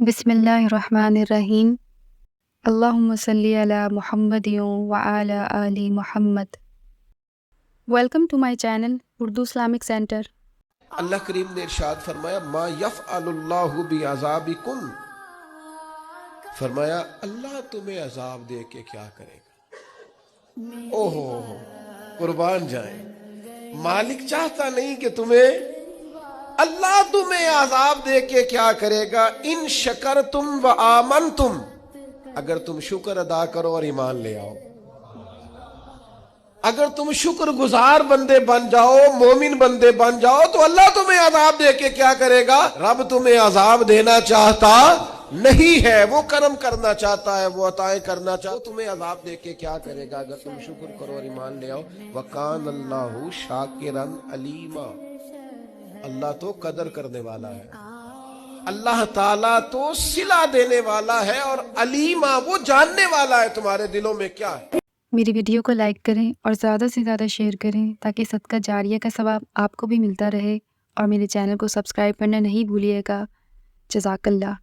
بسم اللہ الرحمن الرحیم۔ اللہم صلی علی محمد وعلی آل محمد۔ Welcome to my channel Urdu Islamic centre. اللہ کریم نے ارشاد فرمایا ما یفعل اللہ بعذابکم، فرمایا اللہ تمہیں عذاب دے کے کیا کرے گا۔ اوہو قربان جائیں، مالک چاہتا نہیں کہ اللہ تمہیں عذاب دے کے کیا کرے گا۔ ان شکرتم و آمنتم، اگر تم شکر ادا کرو اور ایمان لے آؤ، اگر تم شکر گزار بندے بن جاؤ، مومن بندے بن جاؤ، تو اللہ تمہیں عذاب دے کے کیا کرے گا۔ رب تمہیں عذاب دینا چاہتا نہیں ہے، وہ کرم کرنا چاہتا ہے، وہ عطائیں کرنا چاہتا ہے، وہ تمہیں عذاب دے کے کیا کرے گا اگر تم شکر کرو اور ایمان لے آؤ۔ وَقَانَ اللَّهُ شَاكِرًا عَلِيمًا، اللہ تو قدر کرنے والا ہے، اللہ تعالیٰ تو صلہ دینے والا ہے، اور علیمہ وہ جاننے والا ہے تمہارے دلوں میں کیا ہے۔ میری ویڈیو کو لائک کریں اور زیادہ سے زیادہ شیئر کریں تاکہ صدقہ جاریہ کا ثواب آپ کو بھی ملتا رہے، اور میرے چینل کو سبسکرائب کرنا نہیں بھولیے گا۔ جزاک اللہ۔